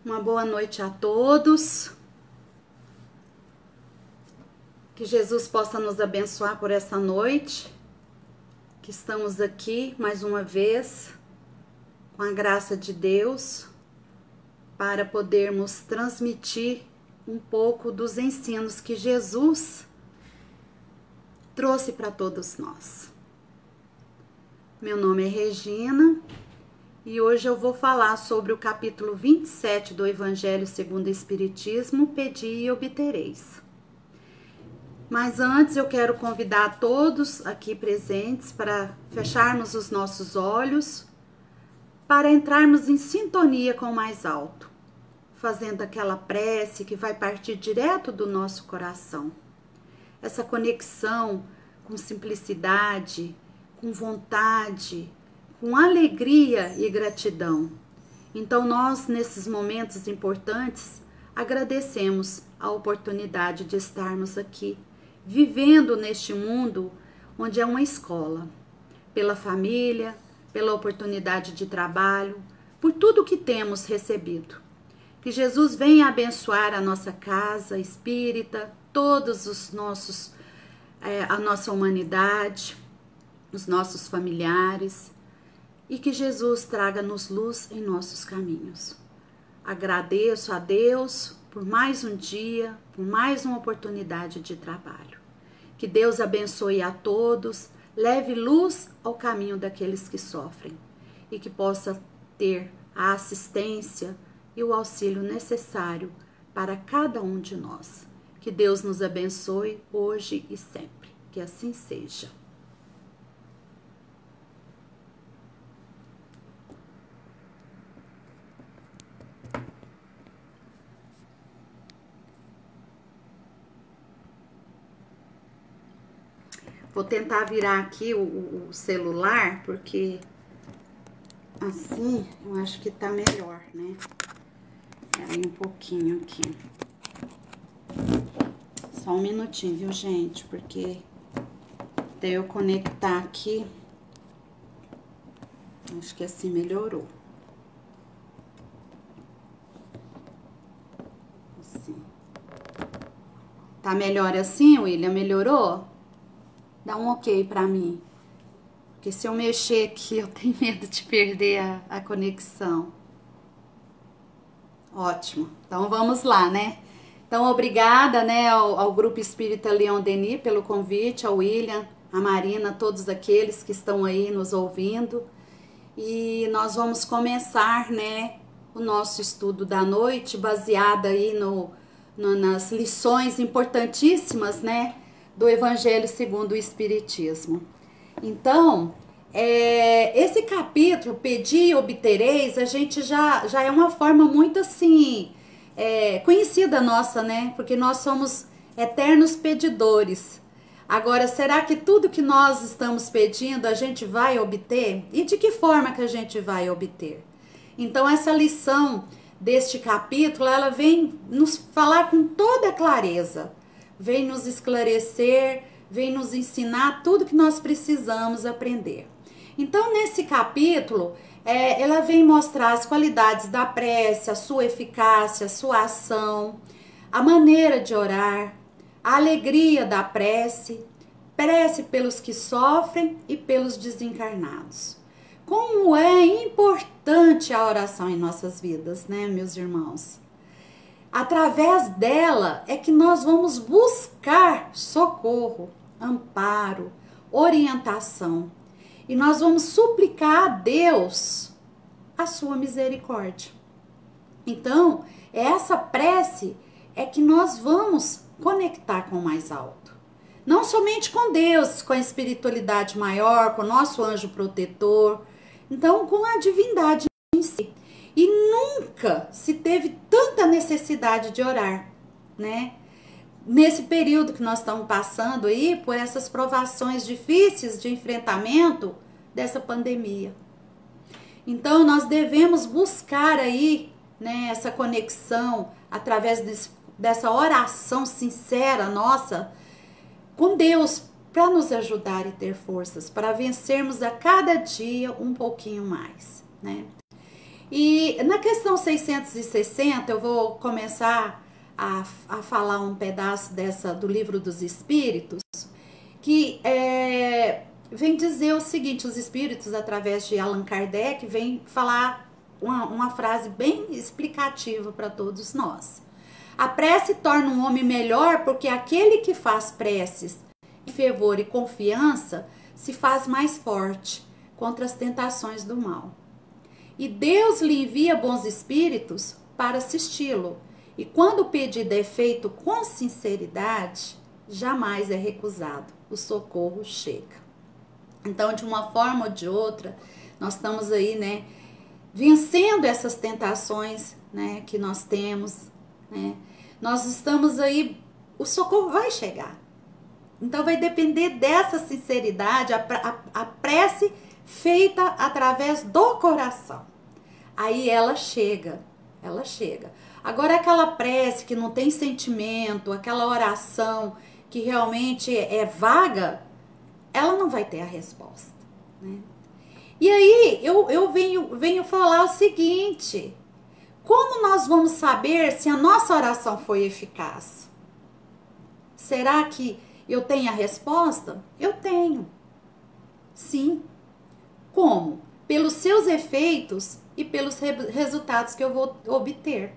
Uma boa noite a todos. Que Jesus possa nos abençoar por essa noite. Que estamos aqui mais uma vez, com a graça de Deus, para podermos transmitir um pouco dos ensinos que Jesus trouxe para todos nós. Meu nome é Regina e hoje eu vou falar sobre o capítulo 27 do Evangelho segundo o Espiritismo, Pedi e obtereis. Mas antes eu quero convidar todos aqui presentes para fecharmos os nossos olhos, para entrarmos em sintonia com o mais alto, fazendo aquela prece que vai partir direto do nosso coração. Essa conexão com simplicidade, com vontade, com alegria e gratidão. Então nós, nesses momentos importantes, agradecemos a oportunidade de estarmos aqui, vivendo neste mundo onde é uma escola, pela família, pela oportunidade de trabalho, por tudo que temos recebido. Que Jesus venha abençoar a nossa casa espírita, todos os nossos, a nossa humanidade, os nossos familiares, e que Jesus traga-nos luz em nossos caminhos. Agradeço a Deus por mais um dia, por mais uma oportunidade de trabalho. Que Deus abençoe a todos, leve luz ao caminho daqueles que sofrem e que possa ter a assistência e o auxílio necessário para cada um de nós. Que Deus nos abençoe hoje e sempre. Que assim seja. Vou tentar virar aqui o celular, porque assim eu acho que tá melhor, né? Aí um pouquinho aqui. Só um minutinho, viu, gente? Porque até eu conectar aqui, acho que assim melhorou. Assim. Tá melhor assim, William? Melhorou? Dá um ok pra mim. Porque se eu mexer aqui, eu tenho medo de perder a conexão. Ótimo. Então vamos lá, né? Então obrigada, né, ao Grupo Espírita Leon Denis pelo convite, ao William, a Marina, todos aqueles que estão aí nos ouvindo. E nós vamos começar, né, o nosso estudo da noite, baseado aí nas lições importantíssimas, né, do Evangelho segundo o Espiritismo. Então, esse capítulo, Pedi e obtereis, a gente já é uma forma muito assim, conhecida nossa, né? Porque nós somos eternos pedidores. Agora, será que tudo que nós estamos pedindo a gente vai obter? E de que forma que a gente vai obter? Então, essa lição deste capítulo, ela vem nos falar com toda clareza, vem nos esclarecer, vem nos ensinar tudo que nós precisamos aprender. Então, nesse capítulo, ela vem mostrar as qualidades da prece, a sua eficácia, a sua ação, a maneira de orar, a alegria da prece, prece pelos que sofrem e pelos desencarnados. Como é importante a oração em nossas vidas, né, meus irmãos? Através dela é que nós vamos buscar socorro, amparo, orientação. E nós vamos suplicar a Deus a sua misericórdia. Então, essa prece é que nós vamos conectar com o mais alto. Não somente com Deus, com a espiritualidade maior, com o nosso anjo protetor, então com a divindade em si. E nunca se teve tanta necessidade de orar, né? Nesse período que nós estamos passando aí, por essas provações difíceis de enfrentamento dessa pandemia. Então, nós devemos buscar aí, né, essa conexão através dessa oração sincera nossa com Deus, para nos ajudar e ter forças, para vencermos a cada dia um pouquinho mais, né? E na questão 660, eu vou começar a falar um pedaço do Livro dos Espíritos, que vem dizer o seguinte: os espíritos, através de Allan Kardec, vem falar uma frase bem explicativa para todos nós. A prece torna um homem melhor porque aquele que faz preces em fervor e confiança se faz mais forte contra as tentações do mal. E Deus lhe envia bons espíritos para assisti-lo. E quando o pedido é feito com sinceridade, jamais é recusado. O socorro chega. Então, de uma forma ou de outra, nós estamos aí, né, vencendo essas tentações, né, que nós temos, né? Nós estamos aí, o socorro vai chegar. Então, vai depender dessa sinceridade, a prece feita através do coração. Aí ela chega, ela chega. Agora, aquela prece que não tem sentimento, aquela oração que realmente é vaga, ela não vai ter a resposta, né? E aí, eu venho falar o seguinte: como nós vamos saber se a nossa oração foi eficaz? Será que eu tenho a resposta? Eu tenho. Sim. Como? Pelos seus efeitos e pelos resultados que eu vou obter.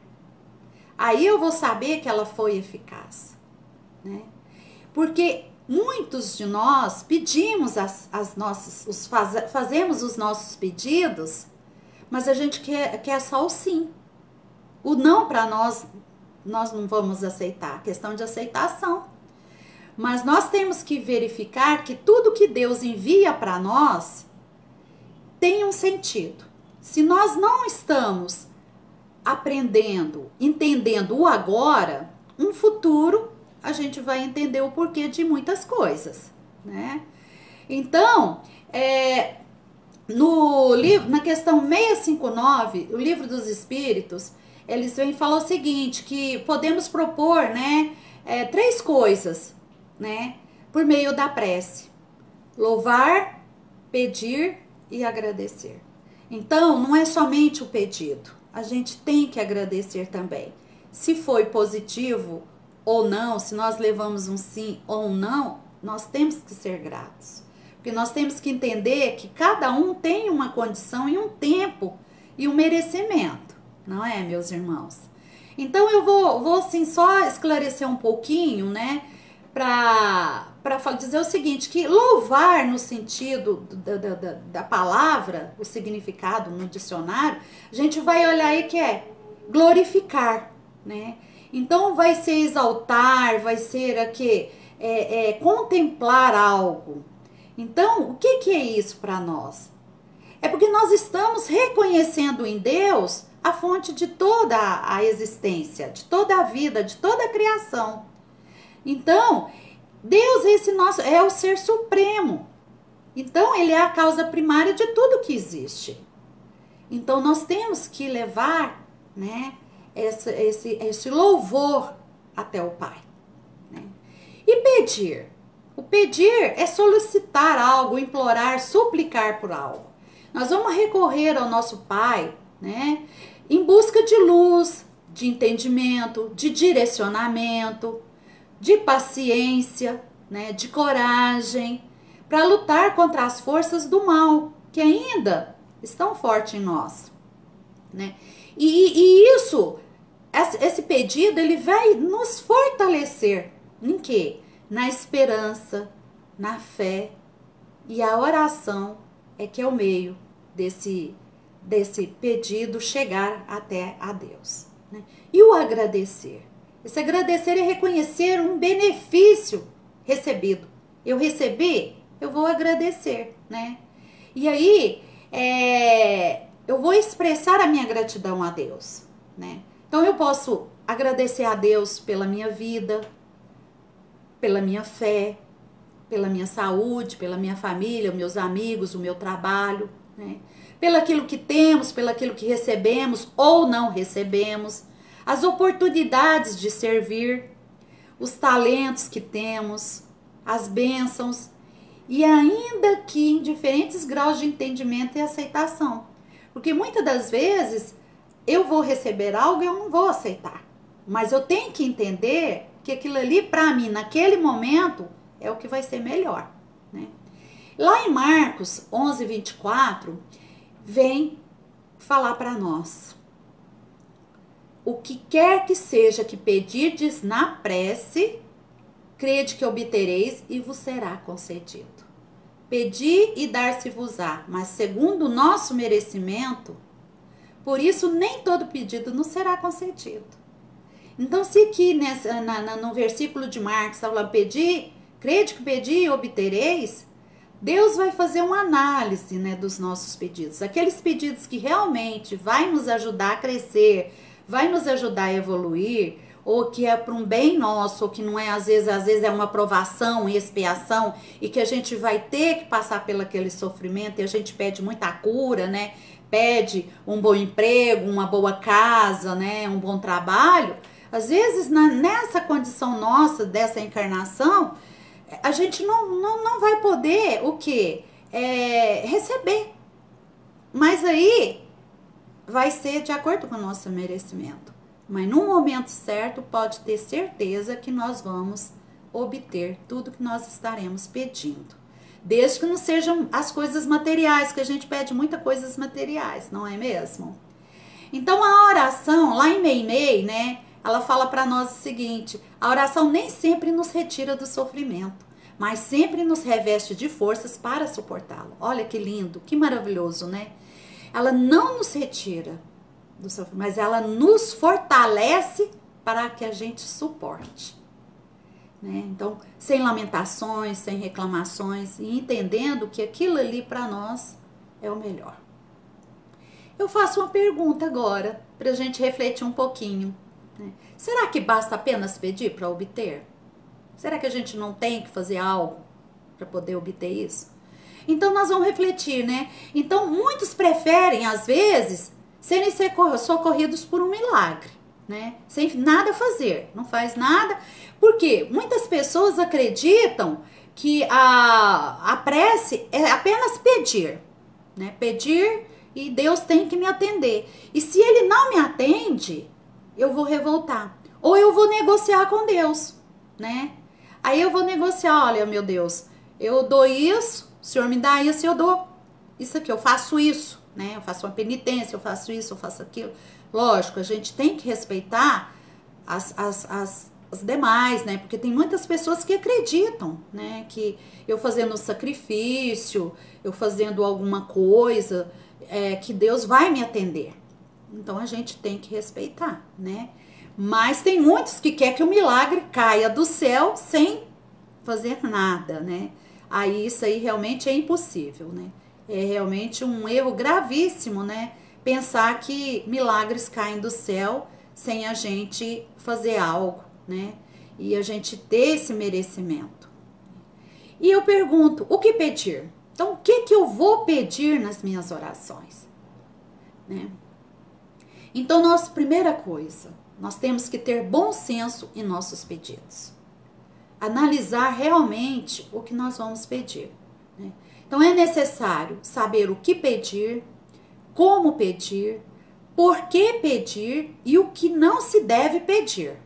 Aí eu vou saber que ela foi eficaz, né? Porque muitos de nós pedimos fazemos os nossos pedidos, mas a gente quer só o sim. O não para nós não vamos aceitar, questão de aceitação. Mas nós temos que verificar que tudo que Deus envia para nós tem um sentido. Se nós não estamos aprendendo, entendendo o agora, um futuro, a gente vai entender o porquê de muitas coisas, né? Então, no livro, na questão 659, o Livro dos Espíritos, eles vêm falar o seguinte, que podemos propor, né, 3 coisas, né, por meio da prece: louvar, pedir e agradecer. Então, não é somente o pedido, a gente tem que agradecer também. Se foi positivo ou não, se nós levamos um sim ou um não, nós temos que ser gratos. Porque nós temos que entender que cada um tem uma condição e um tempo e um merecimento, não é, meus irmãos? Então eu vou assim só esclarecer um pouquinho, né, para dizer o seguinte, que louvar no sentido da palavra, o significado no dicionário, a gente vai olhar aí que é glorificar, né? Então vai ser exaltar, vai ser aqui, contemplar algo. Então, o que é isso para nós? É porque nós estamos reconhecendo em Deus a fonte de toda a existência, de toda a vida, de toda a criação. Então, Deus é o ser supremo. Então, ele é a causa primária de tudo que existe. Então, nós temos que levar, né, esse louvor até o Pai, né? E pedir. O pedir é solicitar algo, implorar, suplicar por algo. Nós vamos recorrer ao nosso Pai, né, em busca de luz, de entendimento, de direcionamento, de paciência, né, de coragem, para lutar contra as forças do mal, que ainda estão fortes em nós, né? E esse pedido, ele vai nos fortalecer em quê? Na esperança, na fé, e a oração é que é o meio desse pedido chegar até a Deus, né? E o agradecer. Esse agradecer é reconhecer um benefício recebido. Eu recebi, eu vou agradecer, né? E aí, eu vou expressar a minha gratidão a Deus, né? Então, eu posso agradecer a Deus pela minha vida, pela minha fé, pela minha saúde, pela minha família, meus amigos, o meu trabalho, né? Pelaquilo que temos, pelaquilo que recebemos ou não recebemos, as oportunidades de servir, os talentos que temos, as bênçãos, e ainda que em diferentes graus de entendimento e aceitação. Porque muitas das vezes eu vou receber algo e eu não vou aceitar. Mas eu tenho que entender que aquilo ali, para mim, naquele momento, é o que vai ser melhor, né? Lá em Marcos 11, 24, vem falar para nós: o que quer que seja que pedirdes na prece, crede que obtereis e vos será concedido. Pedi e dar-se-vos-á, mas segundo o nosso merecimento, por isso nem todo pedido nos será concedido. Então, se aqui no versículo de Marcos está falando, crede que pedi e obtereis, Deus vai fazer uma análise, né, dos nossos pedidos. Aqueles pedidos que realmente vai nos ajudar a crescer, vai nos ajudar a evoluir, ou que é para um bem nosso, ou que não é, às vezes é uma provação e expiação, e que a gente vai ter que passar pelo aquele sofrimento, e a gente pede muita cura, né? Pede um bom emprego, uma boa casa, né? Um bom trabalho. Às vezes, nessa condição nossa, dessa encarnação, a gente não vai poder, o quê? Receber. Mas aí, vai ser de acordo com o nosso merecimento. Mas no momento certo, pode ter certeza que nós vamos obter tudo que nós estaremos pedindo. Desde que não sejam as coisas materiais, que a gente pede muitas coisas materiais, não é mesmo? Então a oração, lá em Meimei, né, ela fala para nós o seguinte: a oração nem sempre nos retira do sofrimento, mas sempre nos reveste de forças para suportá-lo. Olha que lindo, que maravilhoso, né? Ela não nos retira do sofrimento, mas ela nos fortalece para que a gente suporte, né? Então, sem lamentações, sem reclamações, e entendendo que aquilo ali para nós é o melhor. Eu faço uma pergunta agora, para a gente refletir um pouquinho, né? Será que basta apenas pedir para obter? Será que a gente não tem que fazer algo para poder obter isso? Então, nós vamos refletir, né? Então, muitos preferem, às vezes, serem socorridos por um milagre, né? Sem nada fazer, não faz nada. Porque muitas pessoas acreditam que a prece é apenas pedir, né? Pedir e Deus tem que me atender. E se Ele não me atende, eu vou revoltar. Ou eu vou negociar com Deus, né? Aí eu vou negociar: olha, meu Deus, eu dou isso, o Senhor me dá isso, eu dou isso aqui, eu faço isso, né? Eu faço uma penitência, eu faço isso, eu faço aquilo. Lógico, a gente tem que respeitar as demais, né? Porque tem muitas pessoas que acreditam, né? Que eu fazendo sacrifício, eu fazendo alguma coisa, que Deus vai me atender. Então a gente tem que respeitar, né? Mas tem muitos que querem que o milagre caia do céu sem fazer nada, né? Aí isso aí realmente é impossível, né? É realmente um erro gravíssimo, né? Pensar que milagres caem do céu sem a gente fazer algo, né? E a gente ter esse merecimento. E eu pergunto, o que pedir? Então, o que eu vou pedir nas minhas orações, né? Então, nossa primeira coisa, nós temos que ter bom senso em nossos pedidos. Analisar realmente o que nós vamos pedir, né? Então, é necessário saber o que pedir, como pedir, por que pedir e o que não se deve pedir.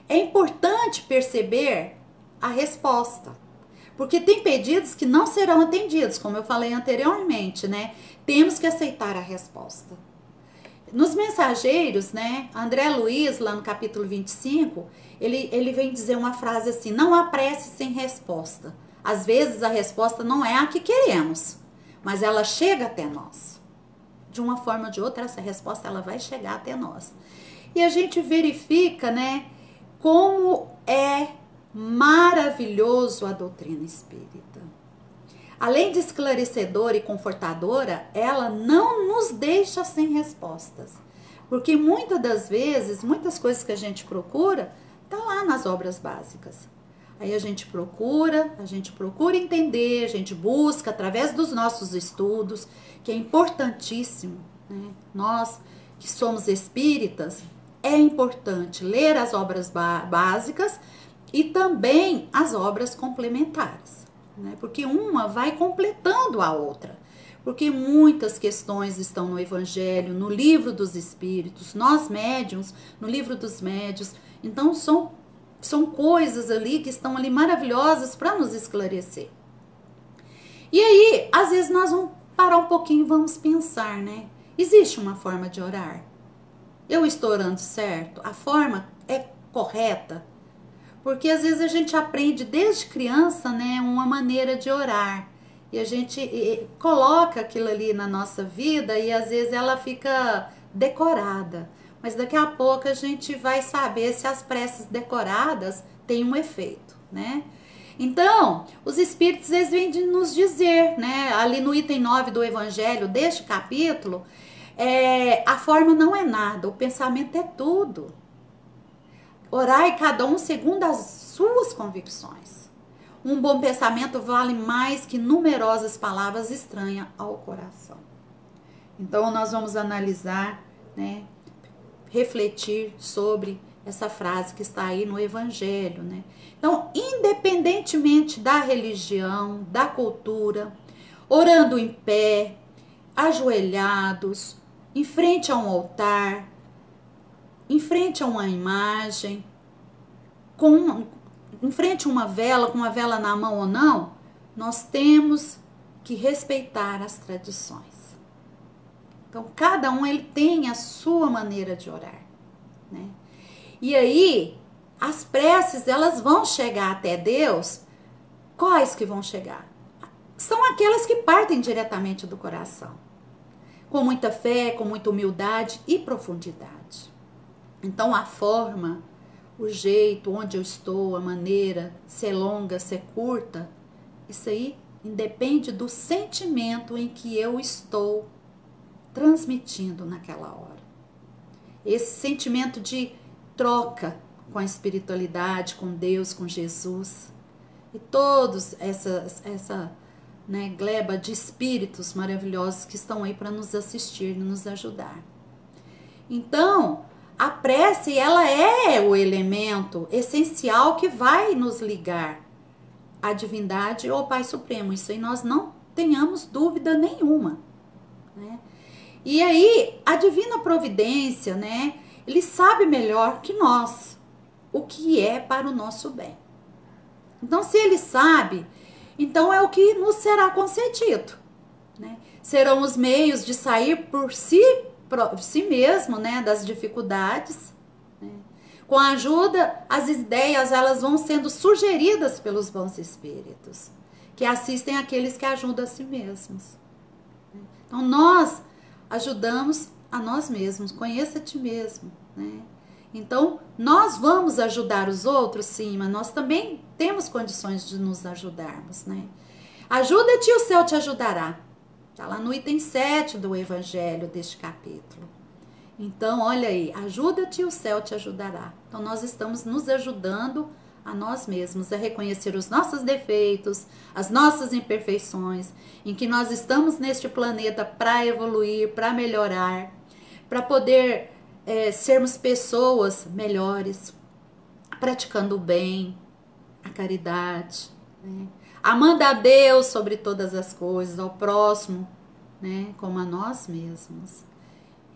É importante perceber a resposta, porque tem pedidos que não serão atendidos, como eu falei anteriormente, né? Temos que aceitar a resposta. Nos Mensageiros, né, André Luiz, lá no capítulo 25, ele vem dizer uma frase assim: não há prece sem resposta. Às vezes a resposta não é a que queremos, mas ela chega até nós. De uma forma ou de outra, essa resposta ela vai chegar até nós. E a gente verifica, né, como é maravilhoso a doutrina espírita. Além de esclarecedora e confortadora, ela não nos deixa sem respostas. Porque muitas das vezes, muitas coisas que a gente procura, tá lá nas obras básicas. Aí a gente procura entender, a gente busca através dos nossos estudos, que é importantíssimo, né? Nós que somos espíritas, é importante ler as obras básicas e também as obras complementares, né? Porque uma vai completando a outra. Porque muitas questões estão no Evangelho, no livro dos Espíritos, nós médiuns, no livro dos médiuns. Então são coisas ali que estão ali maravilhosas para nos esclarecer. E aí, às vezes nós vamos parar um pouquinho e vamos pensar, né? Existe uma forma de orar? Eu estou orando certo? A forma é correta? Porque às vezes a gente aprende desde criança, né, uma maneira de orar. E a gente coloca aquilo ali na nossa vida e às vezes ela fica decorada. Mas daqui a pouco a gente vai saber se as preces decoradas têm um efeito, né? Então, os espíritos, eles vêm de nos dizer, né, ali no item 9 do Evangelho, deste capítulo, a forma não é nada, o pensamento é tudo. Orai cada um segundo as suas convicções. Um bom pensamento vale mais que numerosas palavras estranhas ao coração. Então, nós vamos analisar, né, refletir sobre essa frase que está aí no Evangelho, né? Então, independentemente da religião, da cultura, orando em pé, ajoelhados, em frente a um altar, em frente a uma imagem, em frente a uma vela, com uma vela na mão ou não, nós temos que respeitar as tradições. Então, cada um ele tem a sua maneira de orar, né? E aí, as preces, elas vão chegar até Deus. Quais que vão chegar? São aquelas que partem diretamente do coração, com muita fé, com muita humildade e profundidade. Então, a forma, o jeito, onde eu estou, a maneira, se é longa, se é curta, isso aí independe do sentimento em que eu estou transmitindo naquela hora. Esse sentimento de troca com a espiritualidade, com Deus, com Jesus. E todos essa né, gleba de espíritos maravilhosos que estão aí para nos assistir e nos ajudar. Então, a prece, ela é o elemento essencial que vai nos ligar à divindade ou ao Pai Supremo. Isso aí nós não tenhamos dúvida nenhuma, né? E aí, a divina providência, né, ele sabe melhor que nós o que é para o nosso bem. Então, se ele sabe, então é o que nos será concedido, né? Serão os meios de sair por si mesmo, né, das dificuldades, né? Com a ajuda, as ideias elas vão sendo sugeridas pelos bons espíritos, que assistem aqueles que ajudam a si mesmos. Então, nós ajudamos a nós mesmos, conheça a ti mesmo, né? Então, nós vamos ajudar os outros, sim, mas nós também temos condições de nos ajudarmos, né? Ajuda-te e o céu te ajudará. Está lá no item 7 do Evangelho deste capítulo. Então, olha aí, ajuda-te e o céu te ajudará. Então, nós estamos nos ajudando a nós mesmos, a reconhecer os nossos defeitos, as nossas imperfeições, em que nós estamos neste planeta para evoluir, para melhorar, para poder sermos pessoas melhores, praticando o bem, a caridade, né? Amando a Deus sobre todas as coisas, ao próximo, né, como a nós mesmos.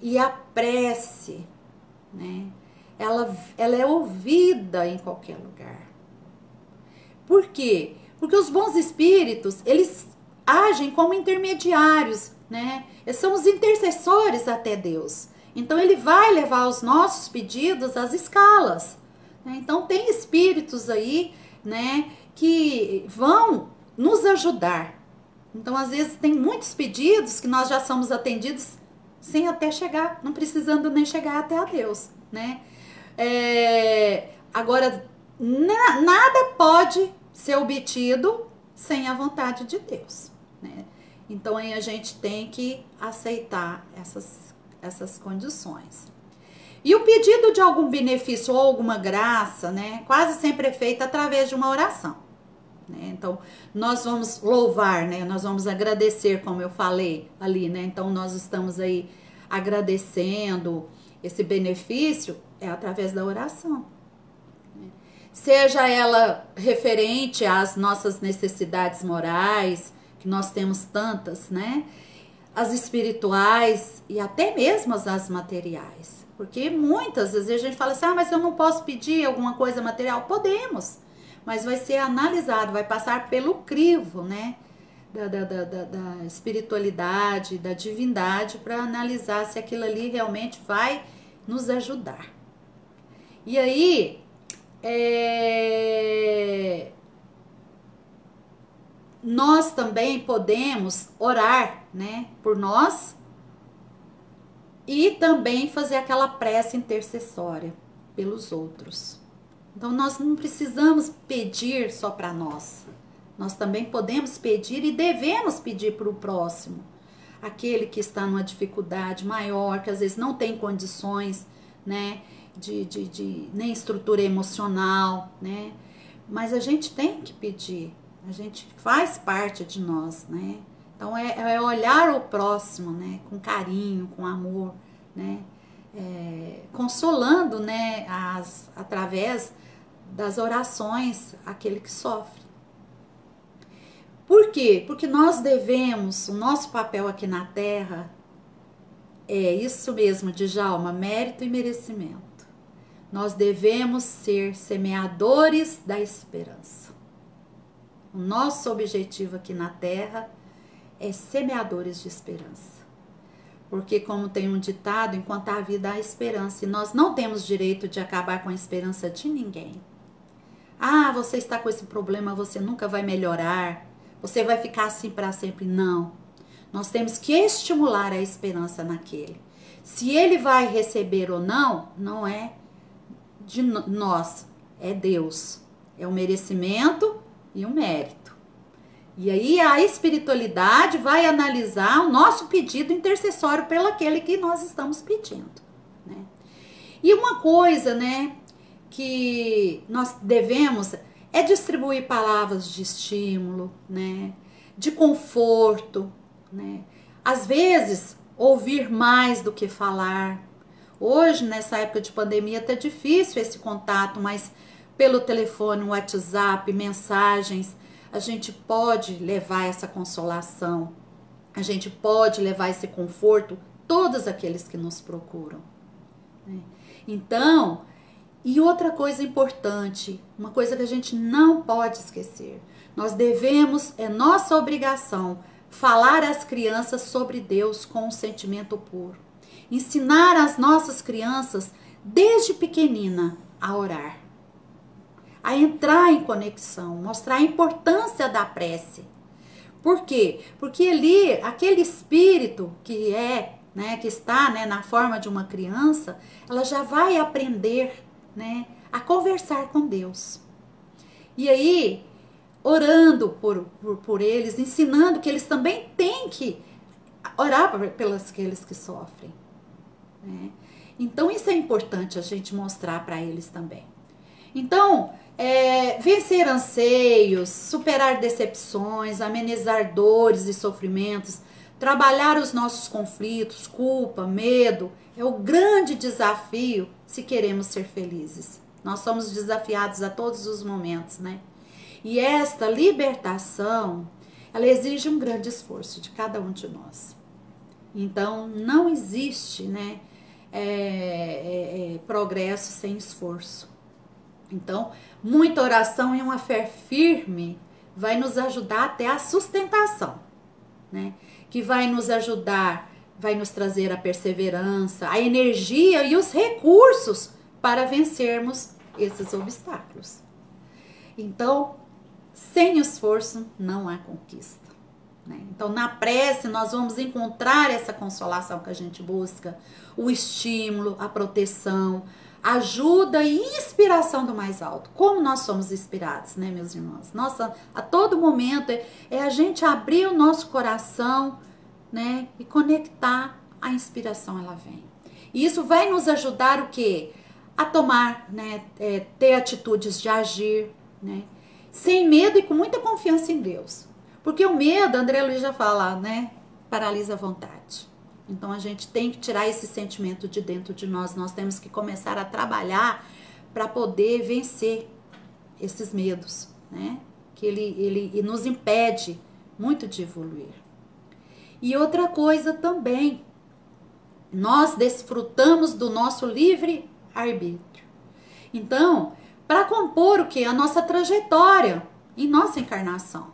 E a prece, né, ela é ouvida em qualquer lugar. Por quê? Porque os bons espíritos, eles agem como intermediários, né? Eles são os intercessores até Deus. Então, ele vai levar os nossos pedidos às escalas, né? Então, tem espíritos aí, né, que vão nos ajudar. Então, às vezes, tem muitos pedidos que nós já somos atendidos sem até chegar, não precisando nem chegar até a Deus, né? Agora, nada pode ser obtido sem a vontade de Deus, né? Então, aí a gente tem que aceitar essas condições. E o pedido de algum benefício ou alguma graça, né, quase sempre é feito através de uma oração, né? Então, nós vamos louvar, né, nós vamos agradecer, como eu falei ali, né? Então, nós estamos aí agradecendo esse benefício através da oração, né? Seja ela referente às nossas necessidades morais, que nós temos tantas, né? as espirituais e até mesmo as materiais. Porque muitas vezes a gente fala assim, mas eu não posso pedir alguma coisa material. Podemos, mas vai ser analisado, vai passar pelo crivo, né? Da espiritualidade, da divindade, para analisar se aquilo ali realmente vai nos ajudar. E aí, nós também podemos orar, né, por nós e também fazer aquela prece intercessória pelos outros. Então, nós não precisamos pedir só para nós. Nós também podemos pedir e devemos pedir para o próximo. Aquele que está numa dificuldade maior, que às vezes não tem condições, né, de nem estrutura emocional, né? Mas a gente tem que pedir. A gente faz parte de nós, né? Então, é olhar o próximo, né, com carinho, com amor, né? Consolando, né, através das orações, aquele que sofre. Por quê? Porque nós devemos, o nosso papel aqui na Terra é isso mesmo, Djalma, mérito e merecimento. Nós devemos ser semeadores da esperança. O nosso objetivo aqui na Terra é semeadores de esperança. Porque, como tem um ditado, enquanto há vida há esperança. E nós não temos direito de acabar com a esperança de ninguém. Você está com esse problema, você nunca vai melhorar. Você vai ficar assim para sempre. Não. Nós temos que estimular a esperança naquele. Se ele vai receber ou não, não é de nós, é Deus. É o merecimento e o mérito. E aí a espiritualidade vai analisar o nosso pedido intercessório pelo aquele que nós estamos pedindo, né? E uma coisa, né, que nós devemos é distribuir palavras de estímulo, né, de conforto, né? Às vezes, ouvir mais do que falar. Hoje, nessa época de pandemia, tá difícil esse contato, mas pelo telefone, WhatsApp, mensagens, a gente pode levar essa consolação, a gente pode levar esse conforto, todos aqueles que nos procuram, né? Então, e outra coisa importante, uma coisa que a gente não pode esquecer, nós devemos, é nossa obrigação, falar às crianças sobre Deus com um sentimento puro. Ensinar as nossas crianças, desde pequenina, a orar. A entrar em conexão, mostrar a importância da prece. Por quê? Porque ali, aquele espírito que né, que está, né, na forma de uma criança, ela já vai aprender, né, a conversar com Deus. E aí, orando por eles, ensinando que eles também têm que orar pelos aqueles que sofrem, né? Então, isso é importante a gente mostrar para eles também. Então, vencer anseios, superar decepções, amenizar dores e sofrimentos, trabalhar os nossos conflitos, culpa, medo, é o grande desafio se queremos ser felizes. Nós somos desafiados a todos os momentos, né? E esta libertação, ela exige um grande esforço de cada um de nós. Então, não existe, né, progresso sem esforço. Então, muita oração e uma fé firme vai nos ajudar até a sustentação, né? Que vai nos ajudar, vai nos trazer a perseverança, a energia e os recursos para vencermos esses obstáculos. Então, sem esforço não há conquista, né? Então, na prece, nós vamos encontrar essa consolação que a gente busca, o estímulo, a proteção, ajuda e inspiração do mais alto. Como nós somos inspirados, né, meus irmãos? Nossa, a todo momento é a gente abrir o nosso coração, né, e conectar, a inspiração ela vem. E isso vai nos ajudar o quê? A tomar, né, ter atitudes de agir, né, sem medo e com muita confiança em Deus. Porque o medo, André Luiz já fala, né, paralisa a vontade. Então, a gente tem que tirar esse sentimento de dentro de nós. Nós temos que começar a trabalhar para poder vencer esses medos, né? Que ele nos impede muito de evoluir. E outra coisa também, nós desfrutamos do nosso livre arbítrio. Então, para compor o que? A nossa trajetória em nossa encarnação.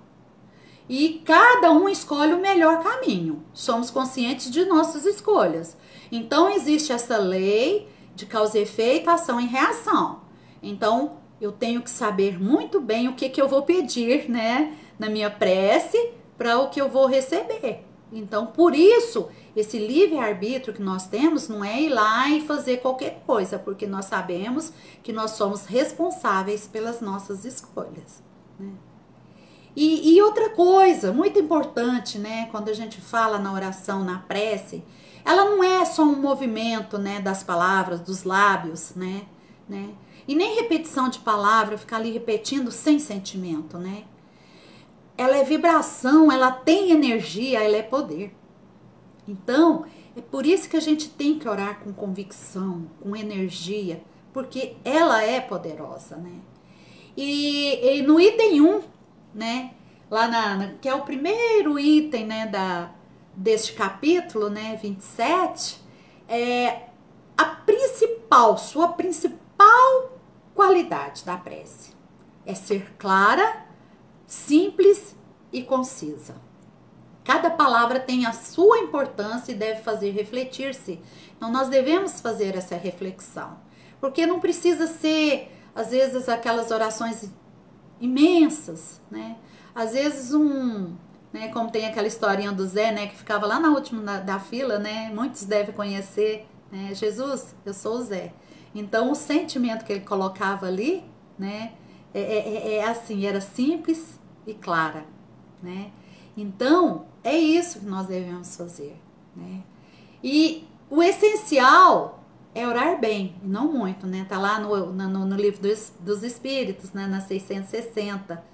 E cada um escolhe o melhor caminho. Somos conscientes de nossas escolhas. Então, existe essa lei de causa e efeito, ação e reação. Então, eu tenho que saber muito bem o que eu vou pedir, né, na minha prece, para o que eu vou receber. Então, por isso, esse livre-arbítrio que nós temos não é ir lá e fazer qualquer coisa, porque nós sabemos que nós somos responsáveis pelas nossas escolhas, né? E outra coisa muito importante, né, quando a gente fala na oração, na prece, ela não é só um movimento, né, das palavras, dos lábios, né? E nem repetição de palavra, ficar ali repetindo sem sentimento, né? Ela é vibração, ela tem energia, ela é poder. Então, é por isso que a gente tem que orar com convicção, com energia, porque ela é poderosa, né? E no item 1, né, lá que é o primeiro item, né, deste capítulo, né, 27, sua principal qualidade da prece é ser clara, simples e concisa. Cada palavra tem a sua importância e deve fazer refletir-se. Então, nós devemos fazer essa reflexão. Porque não precisa ser, às vezes, aquelas orações imensas, né? Às vezes, né, como tem aquela historinha do Zé, né, que ficava lá na última da fila, né? Muitos devem conhecer, né? Jesus, eu sou o Zé. Então, o sentimento que ele colocava ali, né, assim, era simples e clara, né? Então, é isso que nós devemos fazer, né? E o essencial é orar bem, e não muito, né? Tá lá no livro dos Espíritos, né? Na 660,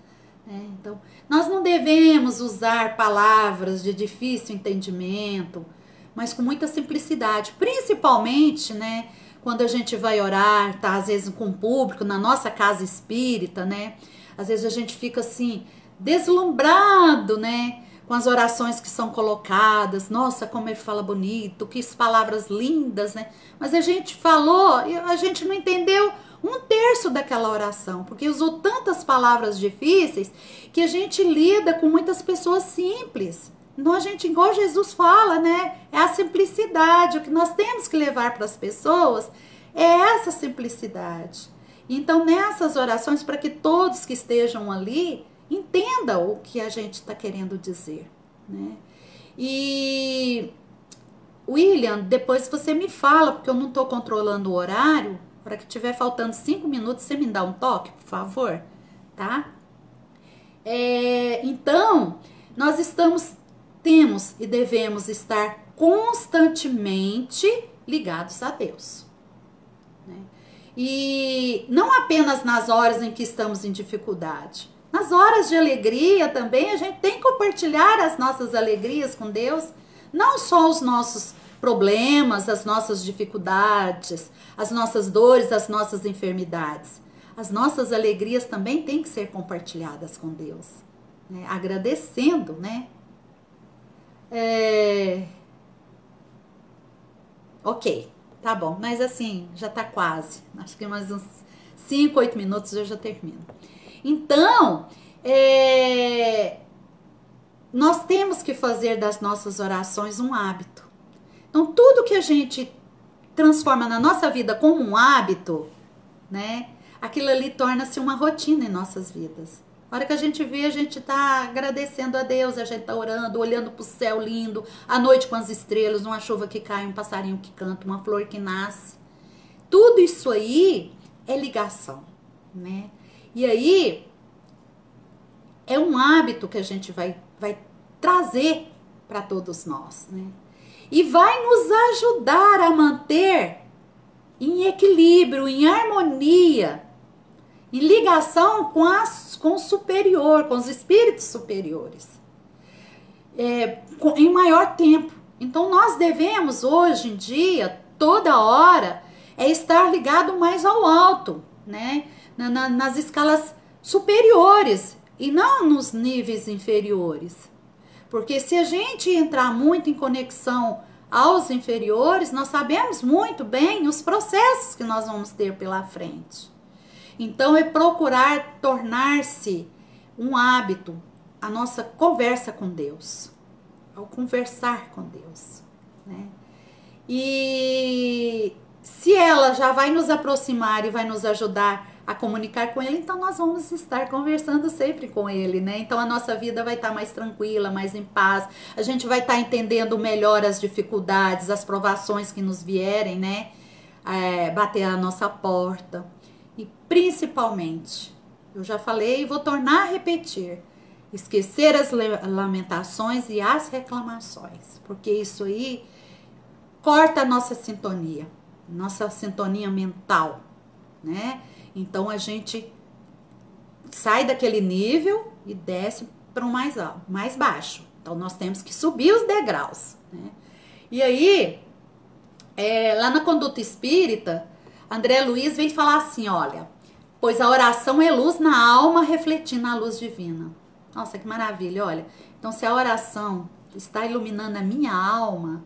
né? Então, nós não devemos usar palavras de difícil entendimento, mas com muita simplicidade, principalmente, né, quando a gente vai orar, tá às vezes com o público, na nossa casa espírita, né? Às vezes a gente fica assim, deslumbrado, né, com as orações que são colocadas. Nossa, como ele fala bonito, que palavras lindas, né? Mas a gente falou e a gente não entendeu 1/3 daquela oração, porque usou tantas palavras difíceis que a gente lida com muitas pessoas simples. Então a gente, igual Jesus fala, né? É a simplicidade. O que nós temos que levar para as pessoas é essa simplicidade. Então, nessas orações, para que todos que estejam ali entendam o que a gente está querendo dizer, né? E, William, depois você me fala, porque eu não estou controlando o horário. Para que tiver faltando 5 minutos, você me dá um toque, por favor, tá? Então, nós temos e devemos estar constantemente ligados a Deus, né? E não apenas nas horas em que estamos em dificuldade, nas horas de alegria também a gente tem que compartilhar as nossas alegrias com Deus, não só os nossos problemas, as nossas dificuldades, as nossas dores, as nossas enfermidades. As nossas alegrias também têm que ser compartilhadas com Deus, né? Agradecendo, né? Ok, tá bom, mas assim, já tá quase. Acho que mais uns 5, 8 minutos eu já termino. Então, nós temos que fazer das nossas orações um hábito. Então, tudo que a gente transforma na nossa vida como um hábito, né? Aquilo ali torna-se uma rotina em nossas vidas. A hora que a gente vê, a gente tá agradecendo a Deus, a gente tá orando, olhando pro céu lindo, à noite com as estrelas, uma chuva que cai, um passarinho que canta, uma flor que nasce. Tudo isso aí é ligação, né? E aí, é um hábito que a gente vai trazer para todos nós, né? E vai nos ajudar a manter em equilíbrio, em harmonia, em ligação com o superior, com os espíritos superiores, em maior tempo. Então, nós devemos, hoje em dia, toda hora, estar ligado mais ao alto, né? Nas escalas superiores e não nos níveis inferiores. Porque se a gente entrar muito em conexão aos inferiores, nós sabemos muito bem os processos que nós vamos ter pela frente. Então, é procurar tornar-se um hábito a nossa conversa com Deus, ao conversar com Deus, né? E se ela já vai nos aproximar e vai nos ajudar a comunicar com Ele, então nós vamos estar conversando sempre com Ele, né? Então a nossa vida vai estar mais tranquila, mais em paz, a gente vai estar entendendo melhor as dificuldades, as provações que nos vierem, né? Bater a nossa porta. E principalmente, eu já falei e vou tornar a repetir, esquecer as lamentações e as reclamações, porque isso aí corta a nossa sintonia mental, né? Então a gente sai daquele nível e desce para um mais alto, mais baixo. Então nós temos que subir os degraus, né? E aí, lá na conduta espírita, André Luiz vem falar assim, olha, pois a oração é luz na alma refletindo a luz divina. Nossa, que maravilha, olha. Então se a oração está iluminando a minha alma,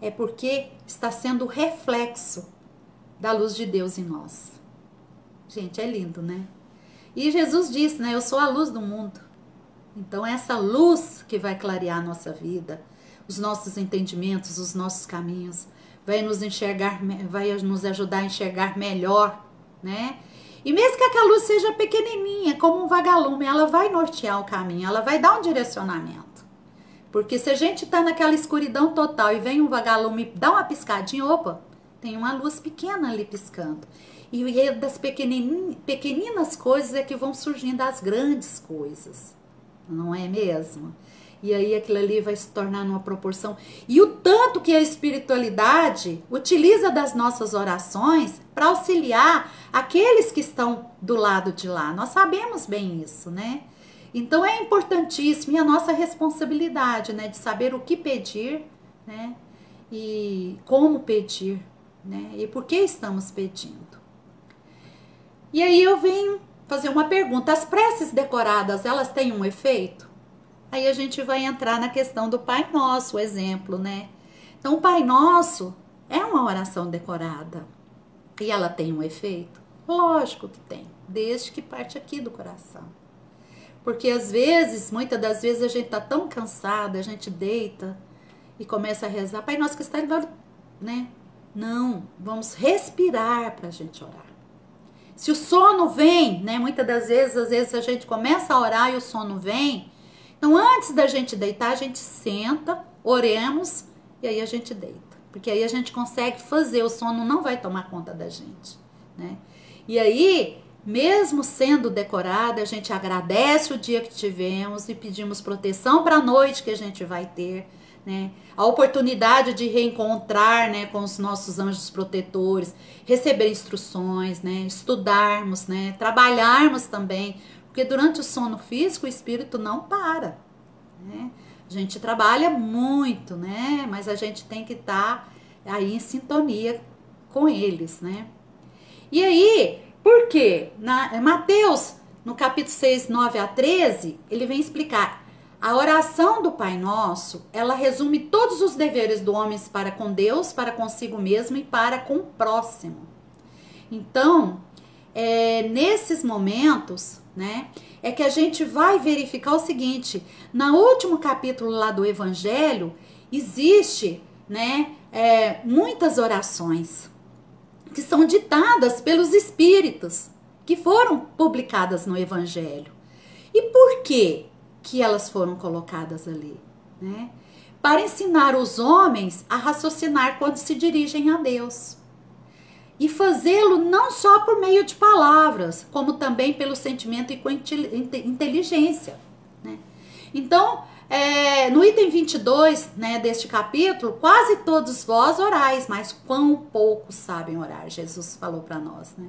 é porque está sendo reflexo da luz de Deus em nós. Gente, é lindo, né? E Jesus disse, né? Eu sou a luz do mundo. Então, essa luz que vai clarear a nossa vida, os nossos entendimentos, os nossos caminhos, vai nos ajudar a enxergar melhor, né? E mesmo que aquela luz seja pequenininha, como um vagalume, ela vai nortear o caminho, ela vai dar um direcionamento. Porque se a gente tá naquela escuridão total e vem um vagalume, dá uma piscadinha, opa, tem uma luz pequena ali piscando. E das pequeninas coisas é que vão surgindo as grandes coisas, não é mesmo? E aí aquilo ali vai se tornar numa proporção. E o tanto que a espiritualidade utiliza das nossas orações para auxiliar aqueles que estão do lado de lá. Nós sabemos bem isso, né? Então é importantíssimo e a nossa responsabilidade, né, de saber o que pedir, né, e como pedir, né, e por que estamos pedindo. E aí eu venho fazer uma pergunta, as preces decoradas, elas têm um efeito? Aí a gente vai entrar na questão do Pai Nosso, o exemplo, né? Então o Pai Nosso é uma oração decorada e ela tem um efeito? Lógico que tem, desde que parte aqui do coração. Porque às vezes, muitas das vezes a gente tá tão cansada, a gente deita e começa a rezar, Pai Nosso que está em glória, né? Não, vamos respirar para a gente orar. Se o sono vem, né? Muitas das vezes, às vezes a gente começa a orar e o sono vem. Então, antes da gente deitar, a gente senta, oremos e aí a gente deita. Porque aí a gente consegue fazer, o sono não vai tomar conta da gente, né? E aí, mesmo sendo decorada, a gente agradece o dia que tivemos e pedimos proteção para a noite que a gente vai ter, né? A oportunidade de reencontrar, né, com os nossos anjos protetores, receber instruções, né, estudarmos, né, trabalharmos também, porque durante o sono físico o espírito não para, né? A gente trabalha muito, né, mas a gente tem que estar aí em sintonia com eles, né? E aí, por quê? Mateus, no capítulo 6, 9 a 13, ele vem explicar. A oração do Pai Nosso, ela resume todos os deveres do homem para com Deus, para consigo mesmo e para com o próximo. Então, nesses momentos, né, é que a gente vai verificar o seguinte, no último capítulo lá do Evangelho, existe, né, muitas orações que são ditadas pelos espíritos, que foram publicadas no Evangelho. E por quê que elas foram colocadas ali, né? Para ensinar os homens a raciocinar quando se dirigem a Deus. E fazê-lo não só por meio de palavras, como também pelo sentimento e com inteligência, né? Então, no item 22, né, deste capítulo, quase todos vós orais, mas quão poucos sabem orar, Jesus falou para nós, né?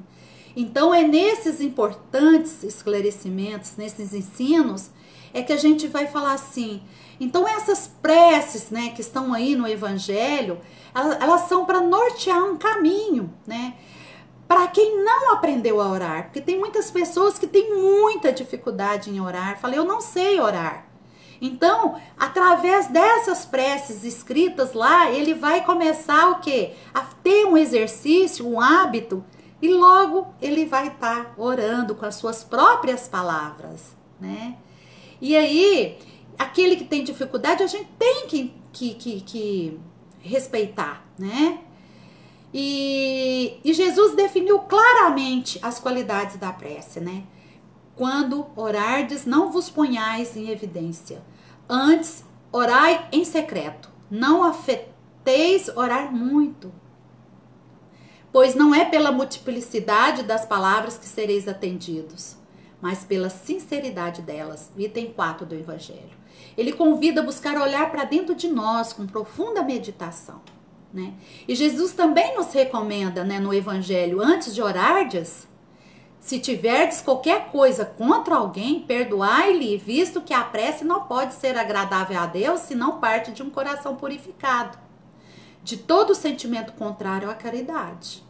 Então, é nesses importantes esclarecimentos, nesses ensinos, é que a gente vai falar assim, então essas preces, né, que estão aí no Evangelho, elas são para nortear um caminho, né, para quem não aprendeu a orar, porque tem muitas pessoas que têm muita dificuldade em orar, falei, eu não sei orar, Então, através dessas preces escritas lá, ele vai começar o quê? A ter um exercício, um hábito, e logo ele vai estar orando com as suas próprias palavras, né? E aí, aquele que tem dificuldade, a gente tem que respeitar, né? E Jesus definiu claramente as qualidades da prece, né? Quando orardes, não vos ponhais em evidência. Antes, orai em secreto. Não afeteis orar muito. Pois não é pela multiplicidade das palavras que sereis atendidos, mas pela sinceridade delas. Item 4 do Evangelho. Ele convida a buscar olhar para dentro de nós com profunda meditação, né? E Jesus também nos recomenda, né, no Evangelho, antes de orardes, se tiverdes qualquer coisa contra alguém, perdoai-lhe, visto que a prece não pode ser agradável a Deus se não parte de um coração purificado, de todo sentimento contrário à caridade.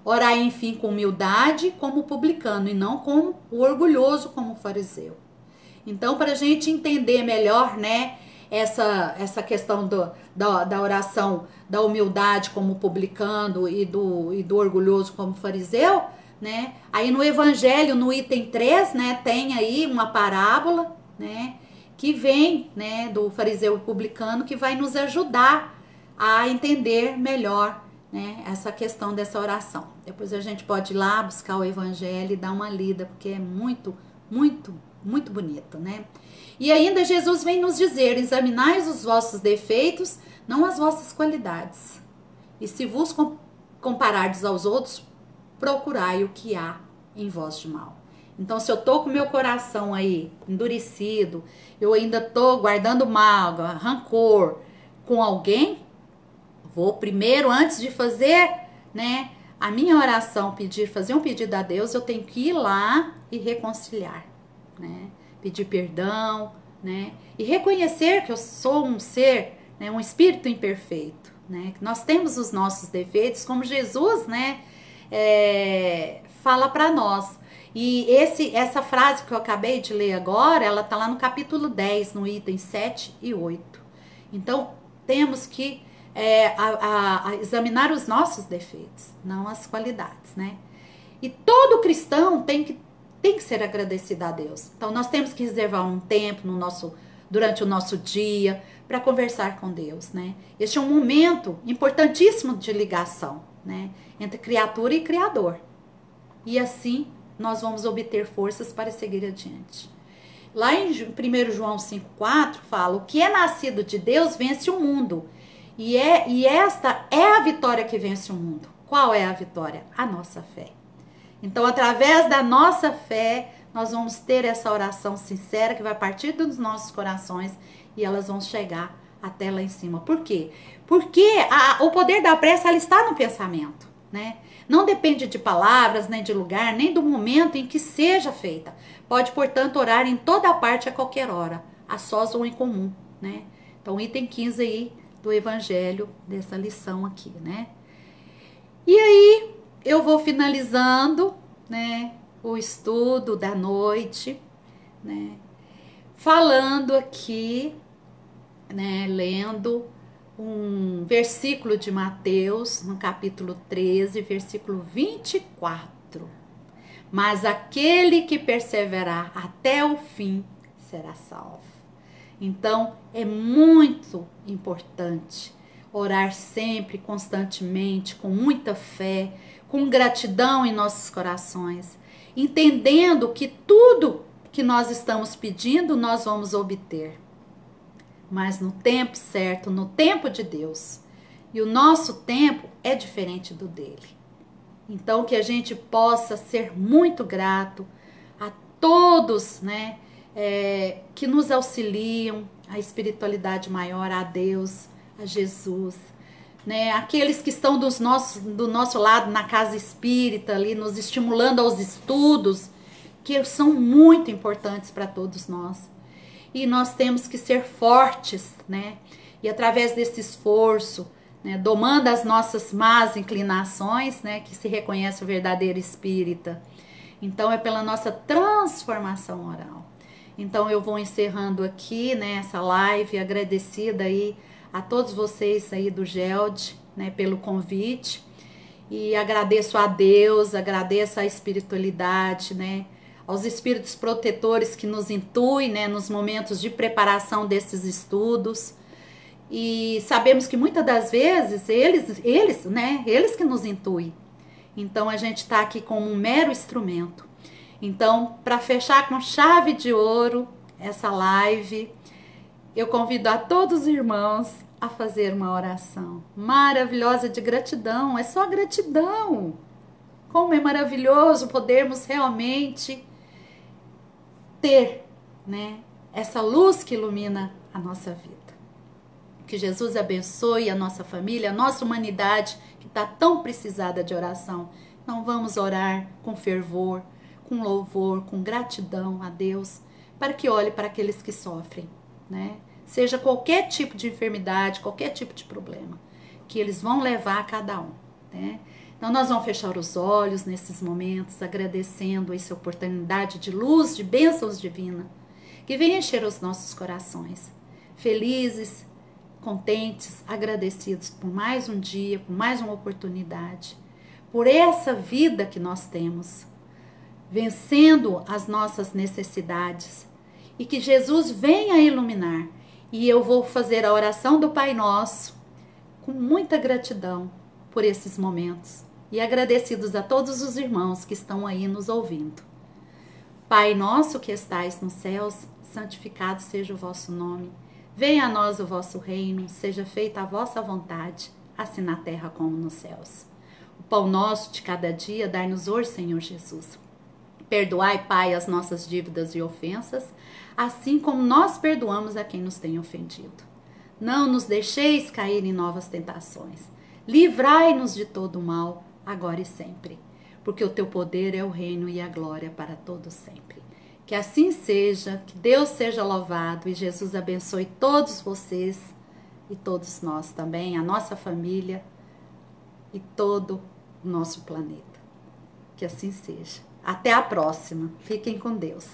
Orai, enfim, com humildade como publicano e não como o orgulhoso como o fariseu. Então, para a gente entender melhor, né, essa questão da oração, da humildade como publicano e do orgulhoso como fariseu, né? Aí no Evangelho, no item 3, né, tem aí uma parábola, né, que vem, né, do fariseu e publicano, que vai nos ajudar a entender melhor, né, essa questão dessa oração. Depois a gente pode ir lá buscar o Evangelho e dar uma lida, porque é muito, muito, muito bonito, né? E ainda Jesus vem nos dizer: examinai os vossos defeitos, não as vossas qualidades. E se vos comparardes aos outros, procurai o que há em vós de mal. Então, se eu tô com meu coração aí endurecido, eu ainda tô guardando mágoa, rancor com alguém, vou primeiro, antes de fazer, né, a minha oração, fazer um pedido a Deus, eu tenho que ir lá e reconciliar, né, pedir perdão, né, e reconhecer que eu sou um ser, né, um espírito imperfeito, né, que nós temos os nossos defeitos, como Jesus, né, fala para nós. E essa frase que eu acabei de ler agora, ela tá lá no capítulo 10, no item 7 e 8. Então, temos que examinar os nossos defeitos, não as qualidades, né? E todo cristão tem que ser agradecido a Deus. Então, nós temos que reservar um tempo durante o nosso dia para conversar com Deus, né? Este é um momento importantíssimo de ligação, né, entre criatura e Criador. E assim nós vamos obter forças para seguir adiante. Lá em 1 João 5,4 fala: o que é nascido de Deus vence o mundo. E esta é a vitória que vence o mundo. Qual é a vitória? A nossa fé. Então, através da nossa fé, nós vamos ter essa oração sincera que vai partir dos nossos corações e elas vão chegar até lá em cima. Por quê? Porque o poder da prece, ela está no pensamento, né? Não depende de palavras, nem de lugar, nem do momento em que seja feita. Pode, portanto, orar em toda parte a qualquer hora, a sós ou em comum, né? Então, item 15 aí do Evangelho, dessa lição aqui, né? E aí, eu vou finalizando, né, o estudo da noite, né, falando aqui, né, lendo um versículo de Mateus, no capítulo 13, versículo 24. Mas aquele que perseverar até o fim será salvo. Então, é muito importante orar sempre, constantemente, com muita fé, com gratidão em nossos corações, entendendo que tudo que nós estamos pedindo, nós vamos obter. Mas no tempo certo, no tempo de Deus. E o nosso tempo é diferente do dele. Então, que a gente possa ser muito grato a todos, né, que nos auxiliam, a espiritualidade maior, a Deus, a Jesus, né, aqueles que estão do nosso lado na casa espírita, ali, nos estimulando aos estudos, que são muito importantes para todos nós. E nós temos que ser fortes, né? E através desse esforço, né, domando as nossas más inclinações, né, que se reconhece o verdadeiro espírita. Então, é pela nossa transformação moral. Então eu vou encerrando aqui, né, essa live, agradecida aí a todos vocês aí do GELD, né, pelo convite. E agradeço a Deus, agradeço a espiritualidade, né, aos espíritos protetores que nos intuem, né, nos momentos de preparação desses estudos. E sabemos que muitas das vezes eles que nos intuem. Então a gente está aqui como um mero instrumento. Então, para fechar com chave de ouro essa live, eu convido a todos os irmãos a fazer uma oração maravilhosa de gratidão. É só gratidão. Como é maravilhoso podermos realmente ter, né, essa luz que ilumina a nossa vida. Que Jesus abençoe a nossa família, a nossa humanidade, que está tão precisada de oração. Então vamos orar com fervor, com louvor, com gratidão a Deus, para que olhe para aqueles que sofrem, né? Seja qualquer tipo de enfermidade, qualquer tipo de problema, que eles vão levar a cada um, né? Então nós vamos fechar os olhos nesses momentos, agradecendo essa oportunidade de luz, de bênçãos divinas, que vem encher os nossos corações, felizes, contentes, agradecidos por mais um dia, por mais uma oportunidade, por essa vida que nós temos, vencendo as nossas necessidades, e que Jesus venha iluminar. E eu vou fazer a oração do Pai Nosso com muita gratidão por esses momentos e agradecidos a todos os irmãos que estão aí nos ouvindo. Pai nosso que estais nos céus, santificado seja o vosso nome. Venha a nós o vosso reino, seja feita a vossa vontade, assim na terra como nos céus. O pão nosso de cada dia dai-nos hoje, Senhor Jesus. Perdoai, Pai, as nossas dívidas e ofensas, assim como nós perdoamos a quem nos tem ofendido. Não nos deixeis cair em novas tentações. Livrai-nos de todo o mal, agora e sempre. Porque o teu poder é o reino e a glória para todos sempre. Que assim seja, que Deus seja louvado e Jesus abençoe todos vocês e todos nós também, a nossa família e todo o nosso planeta. Que assim seja. Até a próxima. Fiquem com Deus.